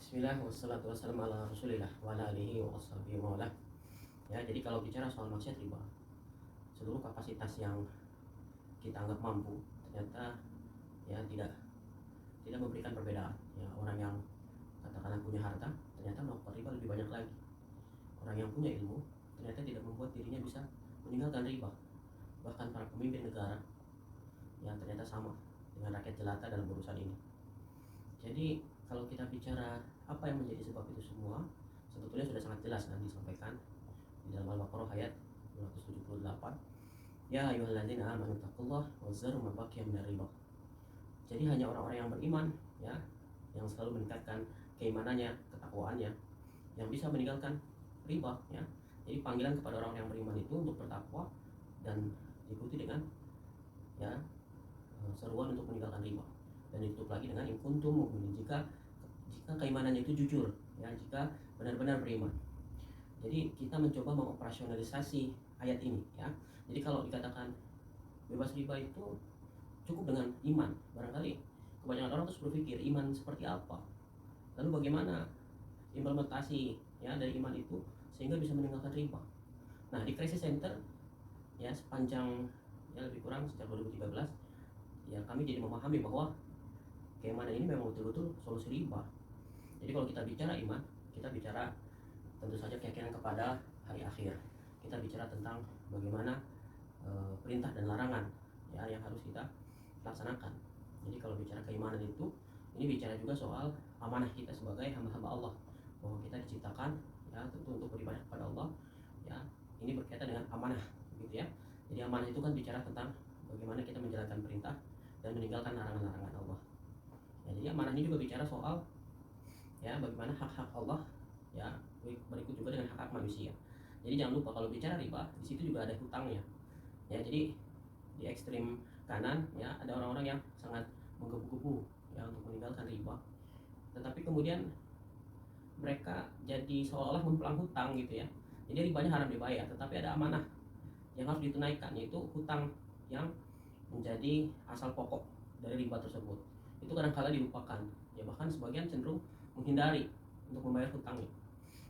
Bismillah wassalatu wassalamu ala rasulillah wa ala alihi wa washabihi wa ala. Ya, jadi kalau bicara soal maksiat riba, seluruh kapasitas yang kita anggap mampu ternyata ya tidak memberikan perbedaan. Ya, orang yang katakanlah punya harta ternyata melakukan riba lebih banyak lagi. Orang yang punya ilmu ternyata tidak membuat dirinya bisa meninggalkan riba. Bahkan para pemimpin negara yang ternyata sama dengan rakyat jelata dalam urusan ini. Jadi kalau kita bicara apa yang menjadi sebab itu semua, sebetulnya sudah sangat jelas kan disampaikan di dalam Al-Baqarah ayat 278. Ya ayyuhalladzina amanu taqullaha wazzaru ma baqiya minar riba. Jadi hanya orang-orang yang beriman ya, yang selalu meningkatkan keimanannya, ketakwaannya, yang bisa meninggalkan riba ya. Jadi panggilan kepada orang yang beriman itu untuk bertakwa dan diikuti dengan ya seruan untuk meninggalkan riba. Dan ditutup lagi dengan in kuntum mu'minin, jika keimanannya itu jujur ya, jika benar-benar beriman. Jadi kita mencoba mengoperasionalisasi ayat ini ya. Jadi kalau dikatakan bebas riba itu cukup dengan iman, barangkali kebanyakan orang terus berpikir iman seperti apa, lalu bagaimana implementasi ya dari iman itu sehingga bisa meninggalkan riba. Nah, di Crisis Center ya sepanjang ya lebih kurang sejak 2013 ya kami jadi memahami bahwa keimanan ini memang betul-betul solusi riba. Jadi kalau kita bicara iman, kita bicara tentu saja keyakinan kepada hari akhir. Kita bicara tentang bagaimana perintah dan larangan ya yang harus kita laksanakan. Jadi kalau bicara keimanan itu, ini bicara juga soal amanah kita sebagai hamba-hamba Allah, bahwa kita diciptakan ya tentu untuk beribadah kepada Allah ya. Ini berkaitan dengan amanah gitu ya. Jadi amanah itu kan bicara tentang bagaimana kita menjalankan perintah dan meninggalkan larangan-larangan Allah. Ya, jadi amanah ini juga bicara soal ya bagaimana hak-hak Allah ya, berikut juga dengan hak-hak manusia. Jadi jangan lupa kalau bicara riba, di situ juga ada hutangnya. Ya, jadi di ekstrim kanan ya ada orang-orang yang sangat menggebu-gebu ya untuk meninggalkan riba. Tetapi kemudian mereka jadi seolah-olah memplang hutang gitu ya. Jadi ribanya haram dibayar, tetapi ada amanah yang harus ditunaikan, yaitu hutang yang menjadi asal pokok dari riba tersebut. Itu kadang-kala dilupakan ya, bahkan sebagian cenderung menghindari untuk membayar hutangnya.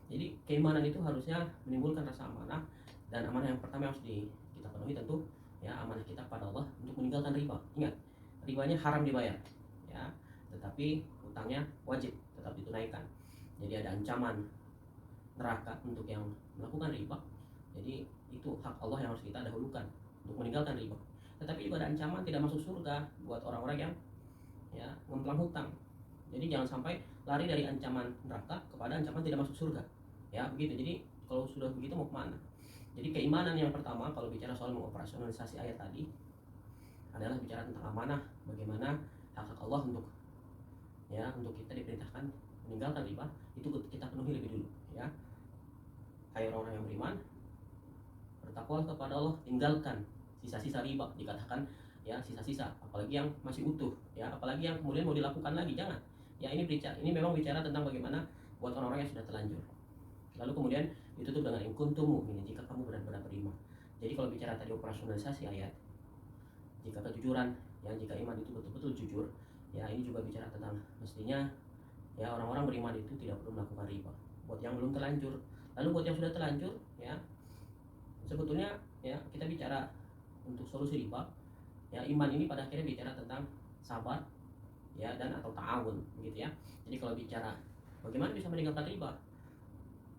Jadi keimanan itu harusnya menimbulkan rasa amanah, dan amanah yang pertama yang harus kita penuhi tentu ya amanah kita pada Allah untuk meninggalkan riba. Ingat, ribanya haram dibayar ya, tetapi hutangnya wajib tetap ditunaikan. Jadi ada ancaman neraka untuk yang melakukan riba. Jadi itu hak Allah yang harus kita dahulukan untuk meninggalkan riba. Tetapi juga ada ancaman tidak masuk surga buat orang-orang yang ya ngemplang hutang. Jadi jangan sampai lari dari ancaman neraka kepada ancaman tidak masuk surga ya, begitu. Jadi kalau sudah begitu mau kemana? Jadi keimanan yang pertama kalau bicara soal mengoperasionalisasi ayat tadi adalah bicara tentang amanah, bagaimana hak-hak Allah untuk kita diperintahkan meninggalkan riba, itu kita penuhi lebih dulu ya. Hai orang-orang yang beriman, bertakwa kepada Allah, tinggalkan sisa-sisa riba. Dikatakan ya sisa-sisa, apalagi yang masih utuh ya, apalagi yang kemudian mau dilakukan lagi, jangan ya. Ini memang bicara tentang bagaimana buat orang-orang yang sudah terlanjur. Lalu kemudian ditutup dengan in kuntum mu'minin, jika kamu benar-benar beriman. Jadi kalau bicara tadi operasionalisasi ayat, jika kejujuran ya, jika iman itu betul-betul jujur ya, ini juga bicara tentang mestinya ya orang-orang beriman itu tidak perlu melakukan riba. Buat yang belum terlanjur, lalu buat yang sudah terlanjur ya, sebetulnya ya kita bicara untuk solusi riba ya, iman ini pada akhirnya bicara tentang sabar ya dan atau ta'awun begitu ya. Jadi kalau bicara bagaimana bisa meninggalkan riba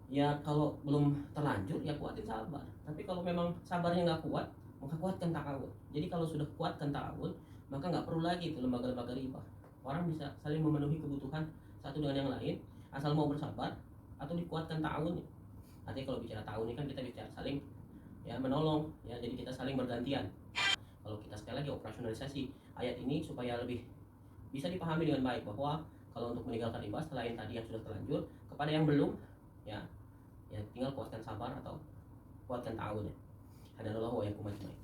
ya, kalau belum terlanjur ya kuatin sabar. Tapi kalau memang sabarnya nggak kuat, maka kuatkan ta'awun. Jadi kalau sudah kuatkan ta'awun, maka nggak perlu lagi itu lembaga-lembaga riba. Orang bisa saling memenuhi kebutuhan satu dengan yang lain asal mau bersabar atau dikuatkan ta'awunnya. Artinya kalau bicara ta'awun ini kan kita bicara saling ya menolong ya, jadi kita saling bergantian. Kalau kita sekali lagi operasionalisasi ayat ini supaya lebih bisa dipahami dengan baik, bahwa kalau untuk meninggalkan riba selain tadi yang sudah terlanjur, kepada yang belum ya tinggal kuatkan sabar atau kuatkan ta'awunnya. Hadanallahu wa iyyakum ajmain.